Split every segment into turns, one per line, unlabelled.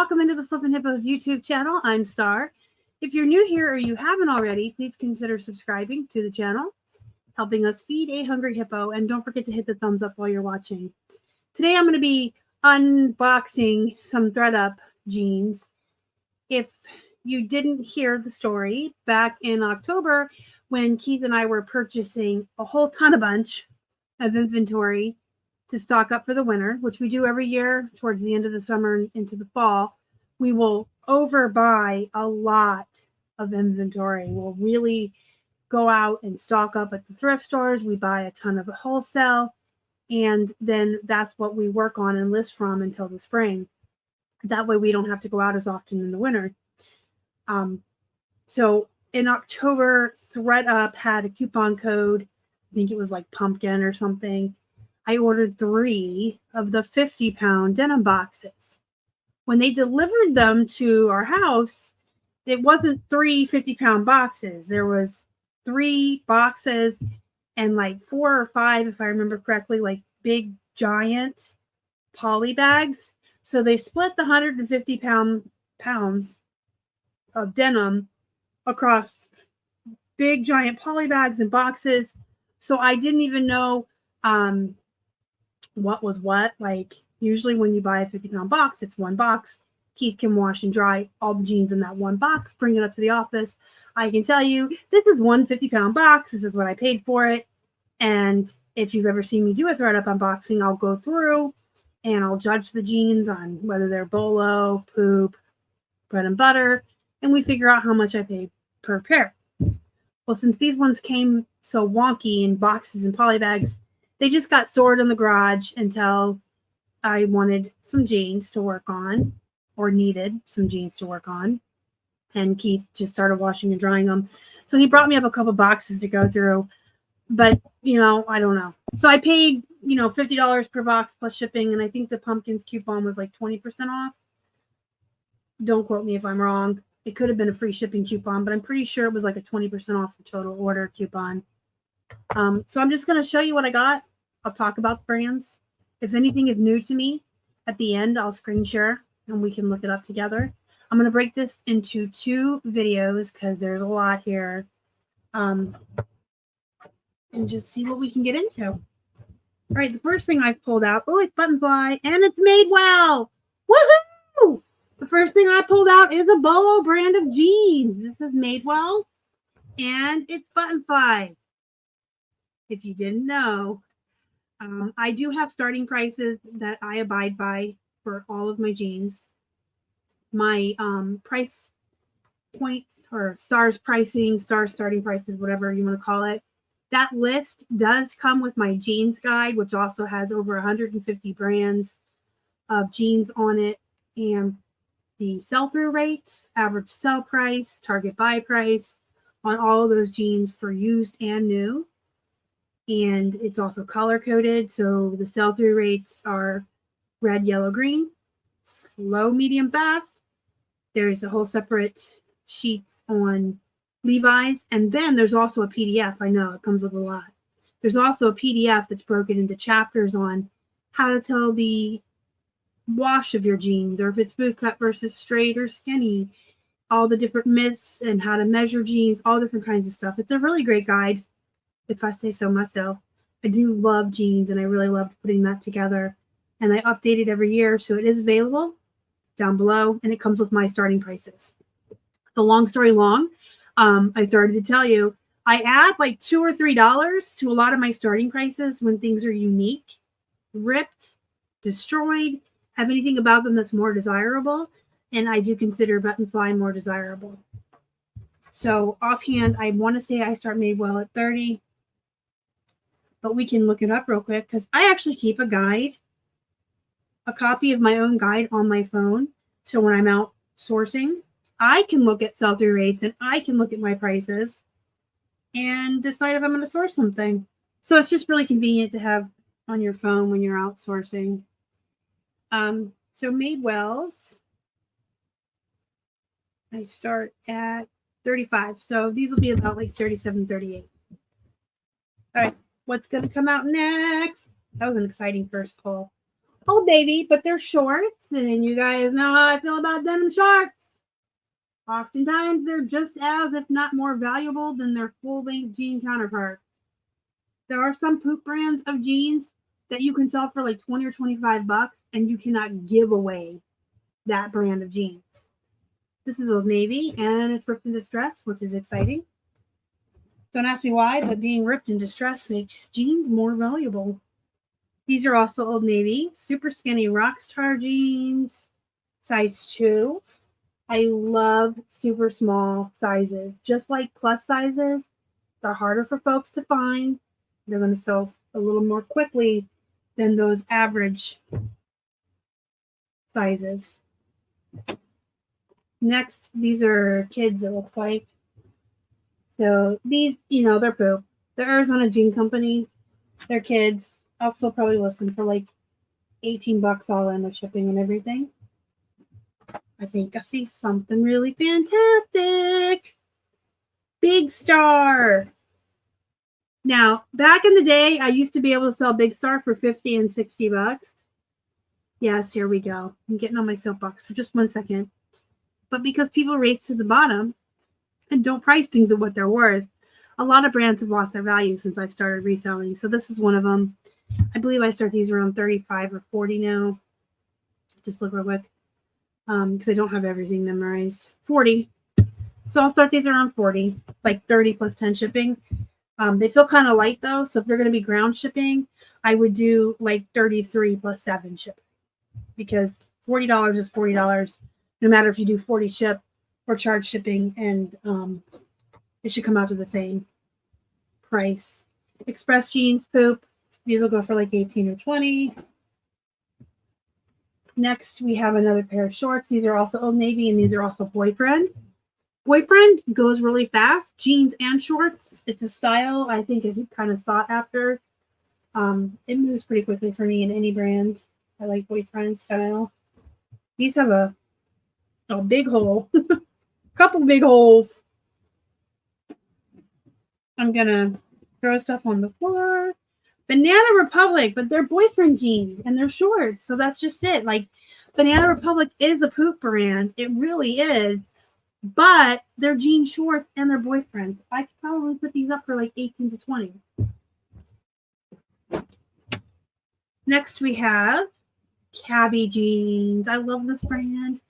welcome into the Flippin' Hippos YouTube channel. I'm Star. If you're new here or you haven't already, please consider subscribing to the channel, helping us feed a hungry hippo, and don't forget to hit the thumbs up while you're watching. Today I'm going to be unboxing some Thredup jeans. If you didn't hear the story, back in October when Keith and I were purchasing a whole bunch of inventory to stock up for the winter, which we do every year towards the end of the summer and into the fall, we will overbuy a lot of inventory. We'll really go out and stock up at the thrift stores. We buy a ton of wholesale, and then that's what we work on and list from until the spring. That way we don't have to go out as often in the winter. So in October, Thredup had a coupon code. I think it was like pumpkin or something. I ordered 3 of the 50-pound denim boxes. When they delivered them to our house, it wasn't 3 50-pound boxes. There was 3 boxes and like 4 or 5, if I remember correctly, like big giant poly bags. So they split the 150 pounds of denim across big giant poly bags and boxes. So I didn't even know what was what. Like usually when you buy a 50-pound box, it's one box. Keith can wash and dry all the jeans in that one box, bring it up to the office. I can tell you, this is one 50-pound box. This is what I paid for it. And if you've ever seen me do a Thredup unboxing, I'll go through and I'll judge the jeans on whether they're bolo, poop, bread and butter, and we figure out how much I paid per pair. Well, since these ones came so wonky in boxes and poly bags, they just got stored in the garage until I wanted some jeans to work on, or needed some jeans to work on. And Keith just started washing and drying them. So he brought me up a couple boxes to go through. But, you know, I don't know. So I paid, you know, $50 per box plus shipping. And I think the pumpkins coupon was like 20% off. Don't quote me if I'm wrong. It could have been a free shipping coupon, but I'm pretty sure it was like a 20% off the total order coupon. So I'm just going to show you what I got. I'll talk about the brands. If anything is new to me, at the end, I'll screen share and we can look it up together. I'm going to break this into 2 videos because there's a lot here. And just see what we can get into. All right, the first thing I've pulled out, oh, it's Buttonfly, and it's made well. Woohoo! The first thing I pulled out is a Bolo brand of jeans. This is made well, and it's Buttonfly. If you didn't know, I do have starting prices that I abide by for all of my jeans. My price points or stars pricing, star starting prices, whatever you want to call it. That list does come with my jeans guide, which also has over 150 brands of jeans on it, and the sell-through rates, average sell price, target buy price on all of those jeans for used and new. And it's also color-coded, so the sell-through rates are red, yellow, green, slow, medium, fast. There's a whole separate sheets on Levi's, and then there's also a PDF. I know it comes with a lot. There's also a PDF that's broken into chapters on how to tell the wash of your jeans, or if it's boot cut versus straight or skinny, all the different myths and how to measure jeans, all different kinds of stuff. It's a really great guide, if I say so myself. I do love jeans, and I really loved putting that together, and I update it every year, so it is available down below, and it comes with my starting prices. So long story long, I started to tell you, I add like $2 or $3 to a lot of my starting prices when things are unique, ripped, destroyed, have anything about them that's more desirable, and I do consider Buttonfly more desirable. So offhand, I want to say I start made well at 30, but we can look it up real quick because I actually keep a guide, a copy of my own guide on my phone. So when I'm out sourcing, I can look at sell-through rates and I can look at my prices and decide if I'm going to source something. So it's just really convenient to have on your phone when you're out sourcing. So Madewells, I start at 35. So these will be about like 37, 38. All right, what's going to come out next? That was an exciting first pull. Old Navy, but they're shorts, and you guys know how I feel about denim shorts. Oftentimes, they're just as, if not more valuable than their full-length jean counterparts. There are some poop brands of jeans that you can sell for like 20 or 25 bucks, and you cannot give away that brand of jeans. This is Old Navy, and it's ripped in distress, which is exciting. Don't ask me why, but being ripped in distress makes jeans more valuable. These are also Old Navy, super skinny Rockstar jeans, size 2. I love super small sizes. Just like plus sizes, they're harder for folks to find. They're going to sell a little more quickly than those average sizes. Next, these are kids, it looks like. So these, they're poop. The Arizona Jean Company, they're kids. I'll still probably list them for like 18 bucks all in with shipping and everything. I think I see something really fantastic. Big Star. Now, back in the day, I used to be able to sell Big Star for 50 and 60 bucks. Yes, here we go. I'm getting on my soapbox for just 1 second. But because people race to the bottom and don't price things at what they're worth, a lot of brands have lost their value since I've started reselling. So this is one of them. I believe I start these around 35 or 40 now. Just look real quick because I don't have everything memorized. 40. So I'll start these around 40, like 30 plus 10 shipping. They feel kind of light though. So if they're going to be ground shipping, I would do like 33 plus 7 shipping because $40 is $40. No matter if you do 40 ship or charge shipping, and it should come out to the same price. Express jeans, poop. These will go for like 18 or 20. Next, we have another pair of shorts. These are also Old Navy, and these are also Boyfriend. Boyfriend goes really fast, jeans and shorts. It's a style I think is kind of sought after. It moves pretty quickly for me in any brand. I like Boyfriend style. These have a big hole. Couple big holes. I'm gonna throw stuff on the floor. Banana Republic, but they're Boyfriend jeans and they're shorts. So that's just it. Like, Banana Republic is a poop brand. It really is. But they're jean shorts and they're Boyfriends. I could probably put these up for like 18 to 20. Next we have Cabby jeans. I love this brand.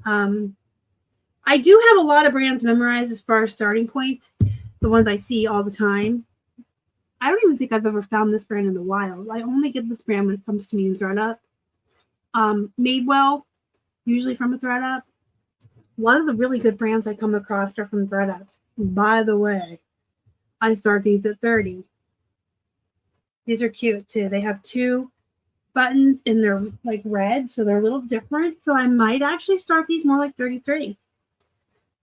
I do have a lot of brands memorized as far as starting points. The ones I see all the time. I don't even think I've ever found this brand in the wild. I only get this brand when it comes to me in Thredup. Madewell, usually from a Thredup. A lot of the really good brands I come across are from Thredups. By the way, I start these at 30. These are cute too. They have 2 buttons in their like red, so they're a little different. So I might actually start these more like 33.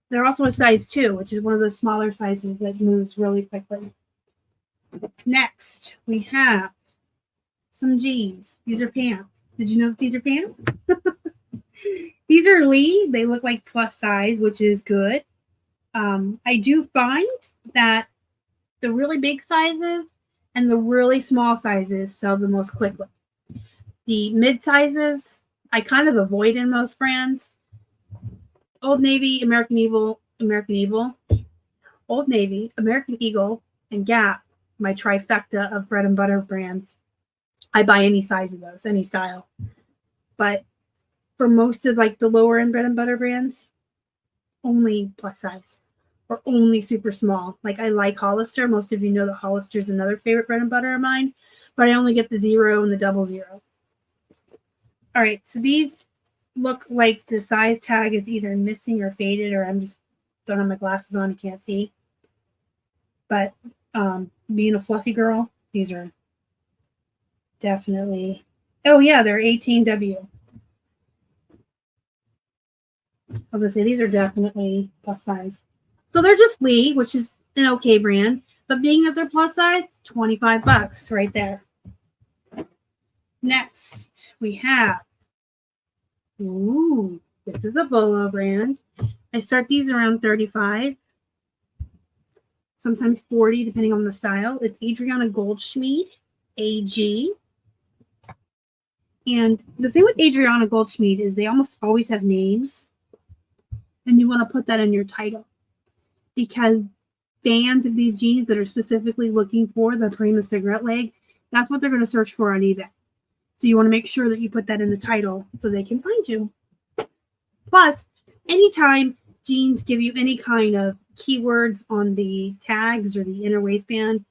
They're also a size 2, which is one of the smaller sizes that moves really quickly. Next, we have some jeans. These are pants. Did you know that these are pants? These are Lee. They look like plus size, which is good. I do find that the really big sizes and the really small sizes sell the most quickly. The mid sizes, I kind of avoid in most brands. Old Navy, American Eagle, Old Navy, American Eagle, and Gap, my trifecta of bread and butter brands. I buy any size of those, any style. But for most of like the lower end bread and butter brands, only plus size or only super small. Like I like Hollister. Most of you know that Hollister is another favorite bread and butter of mine, but I only get the 0 and the 00. All right, so these look like the size tag is either missing or faded, or I'm just don't have my glasses on and can't see. But being a fluffy girl, these are definitely, oh yeah, they're 18W. I was gonna say these are definitely plus size. So they're just Lee, which is an okay brand, but being that they're plus size, 25 bucks right there. Next, we have, this is a Bolo brand. I start these around 35, sometimes 40, depending on the style. It's Adriana Goldschmied, AG. And the thing with Adriana Goldschmied is they almost always have names, and you want to put that in your title because fans of these jeans that are specifically looking for the Prima cigarette leg, that's what they're going to search for on eBay. So you want to make sure that you put that in the title so they can find you. Plus, anytime jeans give you any kind of keywords on the tags or the inner waistband,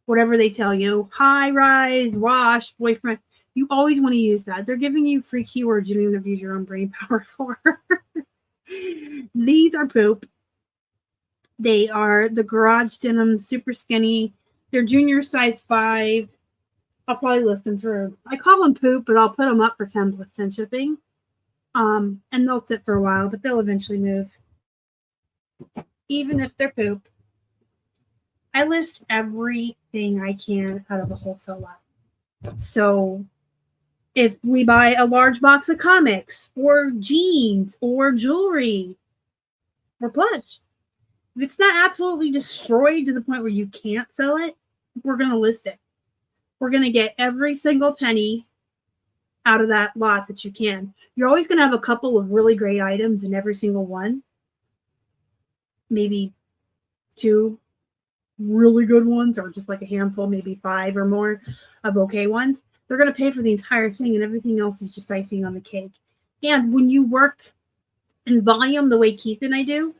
whatever they tell you, high rise, wash, boyfriend, you always want to use that. They're giving you free keywords you don't even have to use your own brain power for. These are poop. They are the Garage Denim super skinny. They're junior size 5. I'll probably list them for, I call them poop, but I'll put them up for 10 plus 10 shipping. And they'll sit for a while, but they'll eventually move. Even if they're poop. I list everything I can out of a wholesale lot. So if we buy a large box of comics or jeans or jewelry or plush, if it's not absolutely destroyed to the point where you can't sell it, we're going to list it. We're going to get every single penny out of that lot that you can. You're always going to have a couple of really great items in every single one. Maybe 2 really good ones, or just like a handful, maybe 5 or more of okay ones. They're going to pay for the entire thing, and everything else is just icing on the cake. And when you work in volume the way Keith and I do,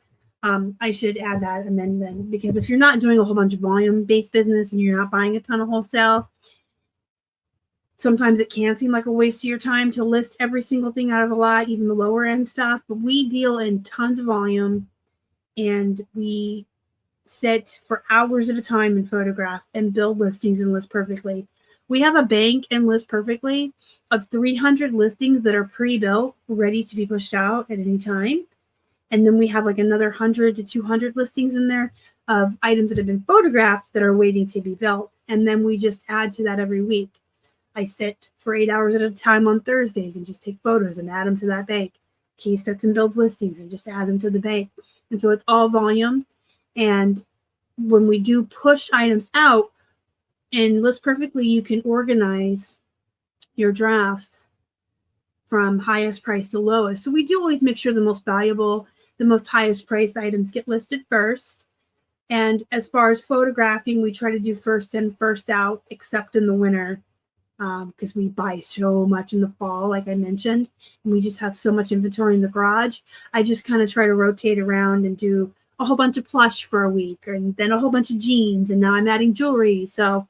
I should add that amendment, because if you're not doing a whole bunch of volume-based business and you're not buying a ton of wholesale, sometimes it can seem like a waste of your time to list every single thing out of a lot, even the lower end stuff. But we deal in tons of volume, and we sit for hours at a time and photograph and build listings and list perfectly. We have a bank and list perfectly of 300 listings that are pre-built, ready to be pushed out at any time. And then we have like another 100 to 200 listings in there of items that have been photographed that are waiting to be built. And then we just add to that every week. I sit for 8 hours at a time on Thursdays and just take photos and add them to that bank. Keith sits and builds listings and just adds them to the bank. And so it's all volume. And when we do push items out and list perfectly, you can organize your drafts from highest price to lowest. So we do always make sure the most valuable, the most highest priced items get listed first. And as far as photographing, we try to do first in, first out, except in the winter, because we buy so much in the fall, like I mentioned, and we just have so much inventory in the garage. I just kind of try to rotate around and do a whole bunch of plush for a week, and then a whole bunch of jeans, and now I'm adding jewelry. So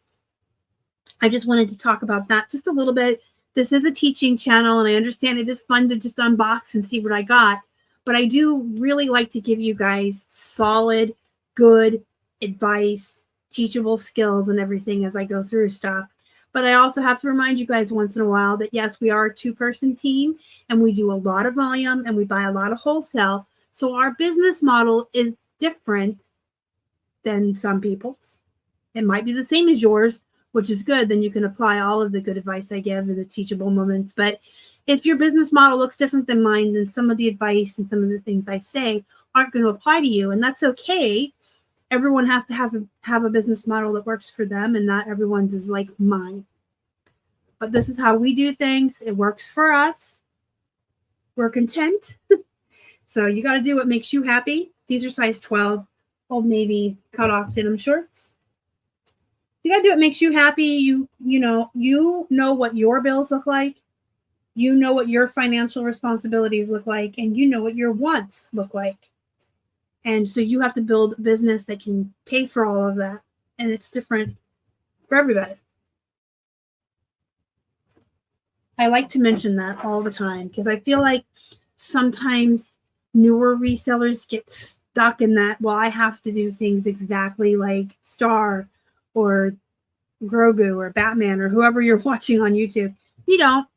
I just wanted to talk about that just a little bit. This is a teaching channel, and I understand it is fun to just unbox and see what I got, but I do really like to give you guys solid, good advice, teachable skills and everything as I go through stuff. But I also have to remind you guys once in a while that yes, we are a 2-person team, and we do a lot of volume, and we buy a lot of wholesale. So our business model is different than some people's. It might be the same as yours, which is good. Then you can apply all of the good advice I give and the teachable moments. But if your business model looks different than mine, then some of the advice and some of the things I say aren't going to apply to you. And that's okay. Everyone has to have a business model that works for them, and not everyone's is like mine. But this is how we do things. It works for us. We're content. So you got to do what makes you happy. These are size 12 Old Navy cutoff denim shorts. You got to do what makes you happy. You know what your bills look like. You know what your financial responsibilities look like, and you know what your wants look like. And so you have to build a business that can pay for all of that. And it's different for everybody. I like to mention that all the time because I feel like sometimes newer resellers get stuck in that, well, I have to do things exactly like Star or Grogu or Batman or whoever you're watching on YouTube. You don't.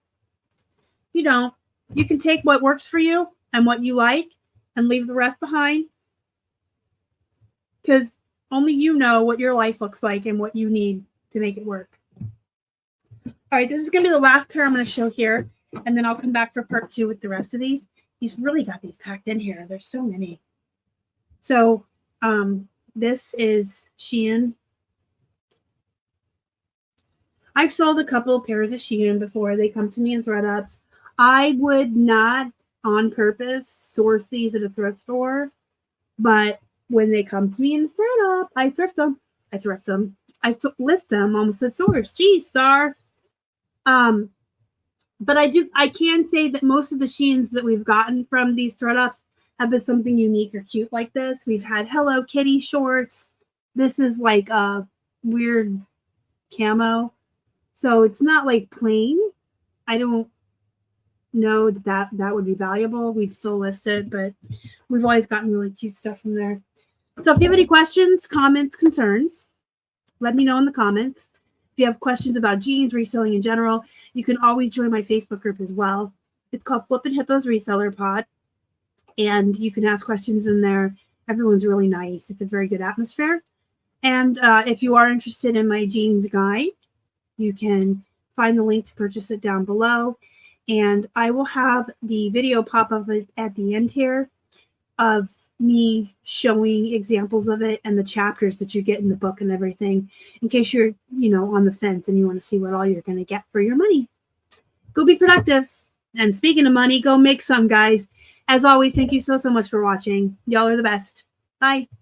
You can take what works for you and what you like and leave the rest behind, because only you know what your life looks like and what you need to make it work. All right, this is going to be the last pair I'm going to show here, and then I'll come back for part 2 with the rest of these. He's really got these packed in here. There's so many. So this is Shein. I've sold a couple of pairs of Shein before. They come to me in Thredups. I would not on purpose source these at a thrift store, but when they come to me in Thredup, I thrift them. I list them, almost at source. Geez, star. But I can say that most of the Sheins that we've gotten from these Thredups have been something unique or cute like this. We've had Hello Kitty shorts. This is like a weird camo. So it's not like plain. I don't know that would be valuable. We'd still list it, but we've always gotten really cute stuff from there. So if you have any questions, comments, concerns, let me know in the comments. If you have questions about jeans, reselling in general, you can always join my Facebook group as well. It's called Flippin Hippos Reseller Pod, and you can ask questions in there. Everyone's really nice. It's a very good atmosphere. And if you are interested in my jeans guide, you can find the link to purchase it down below. And I will have the video pop up at the end here of me showing examples of it and the chapters that you get in the book and everything, in case you're, on the fence and you want to see what all you're going to get for your money. Go be productive. And speaking of money, go make some, guys. As always, thank you so much for watching. Y'all are the best. Bye.